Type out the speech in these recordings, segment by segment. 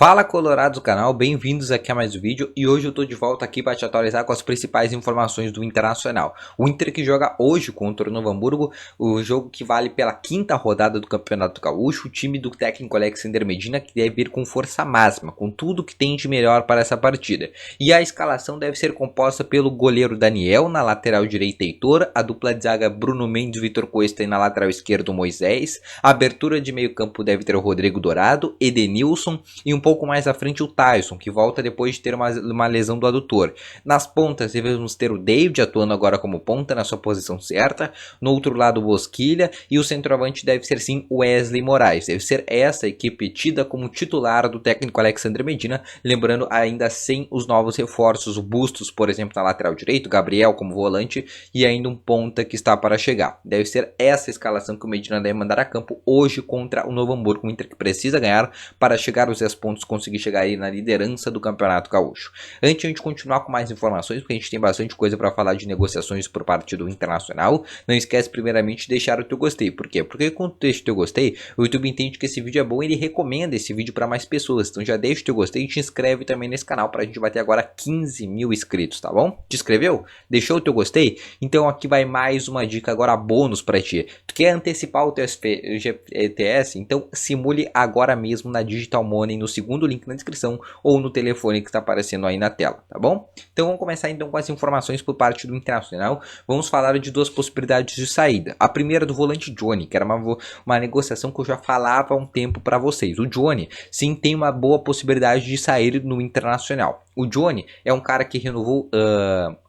Fala Colorados do canal, bem-vindos aqui a mais um vídeo e hoje eu tô de volta aqui para te atualizar com as principais informações do Internacional. O Inter que joga hoje contra o Novo Hamburgo, o jogo que vale pela quinta rodada do Campeonato Gaúcho, o time do técnico Alexander Medina que deve vir com força máxima, com tudo que tem de melhor para essa partida. E a escalação deve ser composta pelo goleiro Daniel, na lateral direita Heitor, a dupla de zaga Bruno Mendes, Vitor Cuesta e na lateral esquerda Moisés, a abertura de meio campo deve ter o Rodrigo Dourado, Edenilson e um pouco mais à frente o Tyson, que volta depois de ter uma lesão do adutor. Nas pontas devemos ter o David atuando agora como ponta na sua posição certa, no outro lado o Bosquilha e o centroavante deve ser sim o Wesley Moraes. Deve ser essa equipe tida como titular do técnico Alexander Medina, lembrando ainda sem os novos reforços, o Bustos, por exemplo, na lateral direito, Gabriel como volante e ainda um ponta que está para chegar. Deve ser essa escalação que o Medina deve mandar a campo hoje contra o Novo Hamburgo, o Inter que precisa ganhar para chegar aos 10 pontos, conseguir chegar aí na liderança do Campeonato Gaúcho. Antes de a gente continuar com mais informações, porque a gente tem bastante coisa para falar de negociações por parte do Internacional, não esquece primeiramente de deixar o teu gostei. Por quê? Porque quando tu deixa o teu gostei, o YouTube entende que esse vídeo é bom e ele recomenda esse vídeo para mais pessoas. Então já deixa o teu gostei e te inscreve também nesse canal para a gente bater agora 15 mil inscritos, tá bom? Te inscreveu? Deixou o teu gostei? Então aqui vai mais uma dica agora bônus para ti. Tu quer antecipar o teu FGTS? Então simule agora mesmo na Digital Money, no segundo link na descrição ou no telefone que está aparecendo aí na tela, tá bom? Então vamos começar então com as informações por parte do Internacional. Vamos falar de duas possibilidades de saída. A primeira do volante Johnny, que era uma negociação que eu já falava há um tempo para vocês. O Johnny sim tem uma boa possibilidade de sair no Internacional. O Johnny é um cara que renovou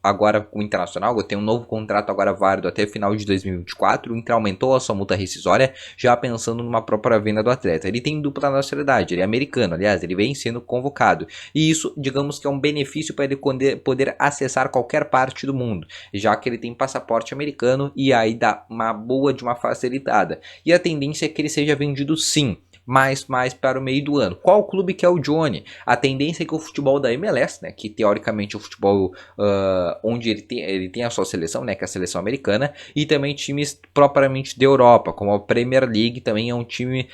agora com o Internacional, tem um novo contrato agora válido até final de 2024, o Inter aumentou a sua multa rescisória, já pensando numa própria venda do atleta. Ele tem dupla nacionalidade, ele é americano, aliás, ele vem sendo convocado, e isso, digamos que é um benefício para ele poder acessar qualquer parte do mundo, já que ele tem passaporte americano e aí dá uma boa de uma facilitada, e a tendência é que ele seja vendido sim, mais para o meio do ano. Qual clube que é o Johnny? A tendência é que o futebol da MLS, né, que teoricamente é o futebol onde ele tem a sua seleção, né, que é a seleção americana, e também times propriamente da Europa, como a Premier League, também é um time,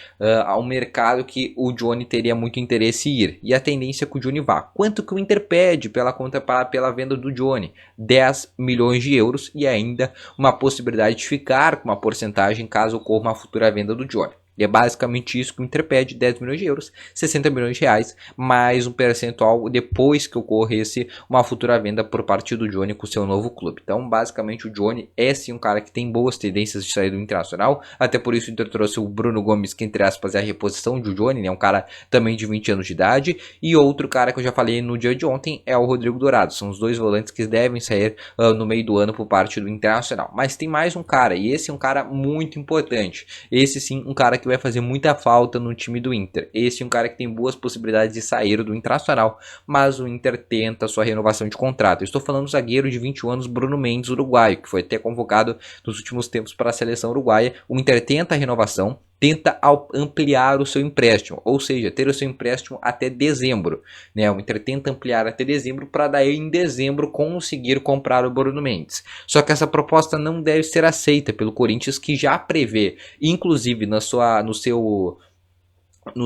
um mercado que o Johnny teria muito interesse em ir. E a tendência é que o Johnny vá. Quanto que o Inter pede pela venda do Johnny? 10 milhões de euros e ainda uma possibilidade de ficar com uma porcentagem caso ocorra uma futura venda do Johnny. E é basicamente isso que o Inter pede, 10 milhões de euros, 60 milhões de reais, mais um percentual depois que ocorresse uma futura venda por parte do Johnny com seu novo clube. Então, basicamente, o Johnny é sim um cara que tem boas tendências de sair do Internacional, até por isso o Inter trouxe o Bruno Gomes, que entre aspas é a reposição do Johnny, né? Um cara também de 20 anos de idade, e outro cara que eu já falei no dia de ontem é o Rodrigo Dourado. São os dois volantes que devem sair no meio do ano por parte do Internacional. Mas tem mais um cara, e esse é um cara muito importante. Esse sim, um cara que vai fazer muita falta no time do Inter. Esse é um cara que tem boas possibilidades de sair do Internacional, mas o Inter tenta sua renovação de contrato. Eu estou falando do zagueiro de 21 anos Bruno Mendes, uruguaio, que foi até convocado nos últimos tempos para a seleção uruguaia. O Inter tenta a renovação, tenta ampliar o seu empréstimo, ou seja, ter o seu empréstimo até dezembro, né? O Inter tenta ampliar até dezembro para daí em dezembro conseguir comprar o Bruno Mendes. Só que essa proposta não deve ser aceita pelo Corinthians, que já prevê, inclusive no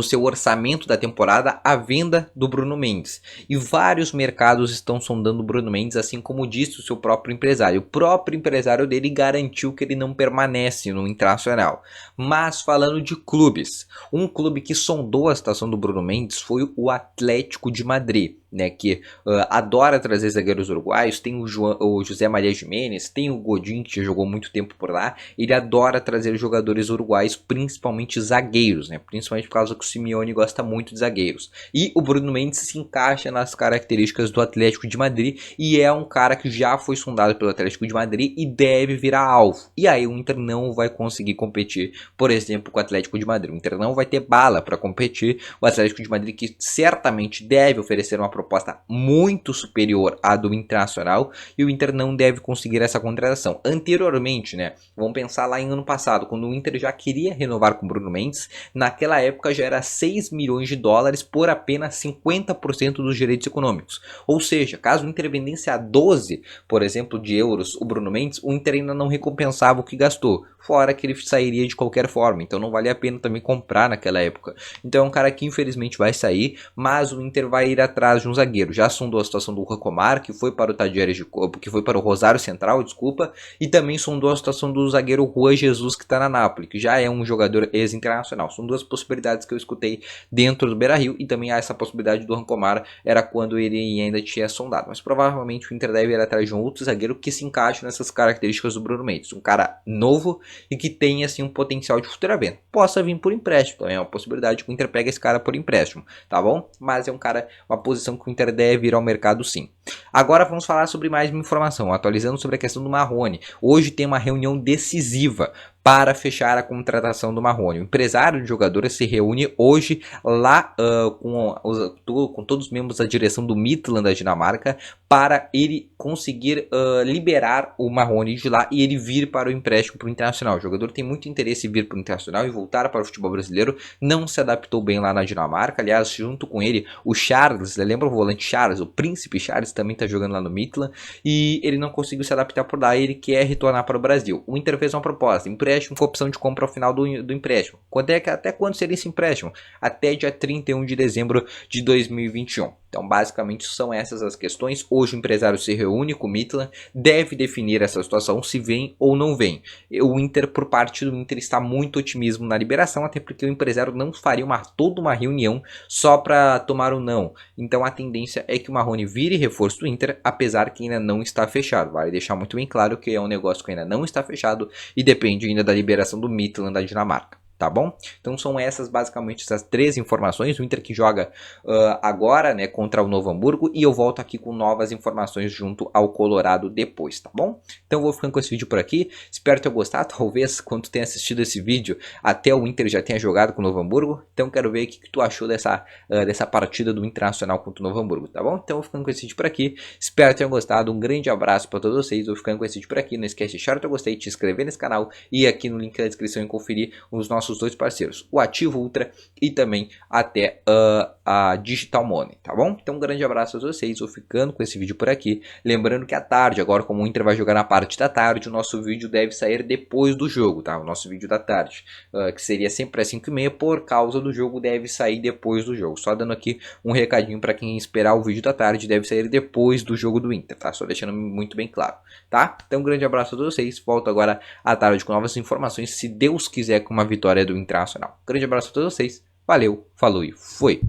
seu orçamento da temporada, a venda do Bruno Mendes. E vários mercados estão sondando o Bruno Mendes, assim como disse o seu próprio empresário. O próprio empresário dele garantiu que ele não permanece no Internacional. Mas falando de clubes, um clube que sondou a situação do Bruno Mendes foi o Atlético de Madrid, né, que adora trazer zagueiros uruguaios. Tem o José Maria Giménez, tem o Godin, que já jogou muito tempo por lá. Ele adora trazer jogadores uruguaios, principalmente zagueiros, né, principalmente por causa que o Simeone gosta muito de zagueiros. E o Bruno Mendes se encaixa nas características do Atlético de Madrid e é um cara que já foi sondado pelo Atlético de Madrid e deve virar alvo. E aí o Inter não vai conseguir competir, por exemplo, com o Atlético de Madrid. O Inter não vai ter bala para competir. O Atlético de Madrid, que certamente deve oferecer uma proposta proposta muito superior à do Internacional e o Inter não deve conseguir essa contratação. Anteriormente, né, vamos pensar lá em ano passado, quando o Inter já queria renovar com o Bruno Mendes, naquela época já era 6 milhões de dólares por apenas 50% dos direitos econômicos. Ou seja, caso o Inter vendesse a 12, por exemplo, de euros o Bruno Mendes, o Inter ainda não recompensava o que gastou, fora que ele sairia de qualquer forma, então não valia a pena também comprar naquela época. Então é um cara que infelizmente vai sair, mas o Inter vai ir atrás de um zagueiro. Já sondou a situação do Racomar, que foi para o Tadieres que foi para o Rosário Central, desculpa, e também sondou a situação do zagueiro Juan Jesus, que está na Napoli, que já é um jogador ex-internacional. São duas possibilidades que eu escutei dentro do Beira-Rio, e também há essa possibilidade do Racomar, era quando ele ainda tinha sondado, mas provavelmente o Inter deve ir atrás de um outro zagueiro que se encaixe nessas características do Bruno Mendes, um cara novo e que tem assim um potencial de futuramente. Possa vir por empréstimo, também é uma possibilidade que o Inter pega esse cara por empréstimo, tá bom? Mas é um cara, uma posição que o Inter deve ir ao mercado sim. Agora vamos falar sobre mais uma informação, atualizando sobre a questão do Marrone. Hoje tem uma reunião decisiva para fechar a contratação do Marrone. O empresário de jogadores se reúne hoje lá com todos os membros da direção do Midtjylland da Dinamarca para ele conseguir liberar o Marrone de lá e ele vir para o empréstimo para o Internacional. O jogador tem muito interesse em vir para o Internacional e voltar para o futebol brasileiro, não se adaptou bem lá na Dinamarca, aliás, junto com ele, o Charles, lembra o volante Charles, o príncipe Charles também está jogando lá no Midtjylland e ele não conseguiu se adaptar por lá e ele quer retornar para o Brasil. O Inter fez uma proposta, empréstimo com opção de compra ao final do empréstimo. Até quando seria esse empréstimo? Até dia 31 de dezembro de 2021. Então, basicamente, são essas as questões. Hoje o empresário se reúne com o Midtjylland, deve definir essa situação, se vem ou não vem. O Inter, por parte do Inter, está muito otimismo na liberação, até porque o empresário não faria toda uma reunião só para tomar um não. Então, a tendência é que o Marrone vire reforço do Inter, apesar que ainda não está fechado. Vale deixar muito bem claro que é um negócio que ainda não está fechado e depende ainda da liberação do Midtjylland da Dinamarca. Tá bom? Então são essas basicamente essas três informações. O Inter que joga agora, né, contra o Novo Hamburgo, e eu volto aqui com novas informações junto ao Colorado depois, tá bom? Então eu vou ficando com esse vídeo por aqui. Espero ter gostado. Talvez quando tu tenha assistido esse vídeo até o Inter já tenha jogado com o Novo Hamburgo. Então quero ver o que tu achou dessa partida do Internacional contra o Novo Hamburgo, tá bom? Então eu vou ficando com esse vídeo por aqui. Espero ter gostado. Um grande abraço para todos vocês. Eu vou ficando com esse vídeo por aqui. Não esquece de deixar o teu gostei, te inscrever nesse canal e aqui no link da descrição e conferir os nossos dois parceiros, o Ativo Ultra e também até a Digital Money, tá bom? Então um grande abraço a vocês, vou ficando com esse vídeo por aqui, lembrando que à tarde, agora como o Inter vai jogar na parte da tarde, o nosso vídeo deve sair depois do jogo, tá? O nosso vídeo da tarde, que seria sempre às 5h30, por causa do jogo, deve sair depois do jogo. Só dando aqui um recadinho para quem esperar o vídeo da tarde, deve sair depois do jogo do Inter, tá? Só deixando muito bem claro, tá? Então um grande abraço a todos vocês, volto agora à tarde com novas informações, se Deus quiser, com uma vitória do Internacional. Grande abraço a todos vocês, valeu, falou e fui!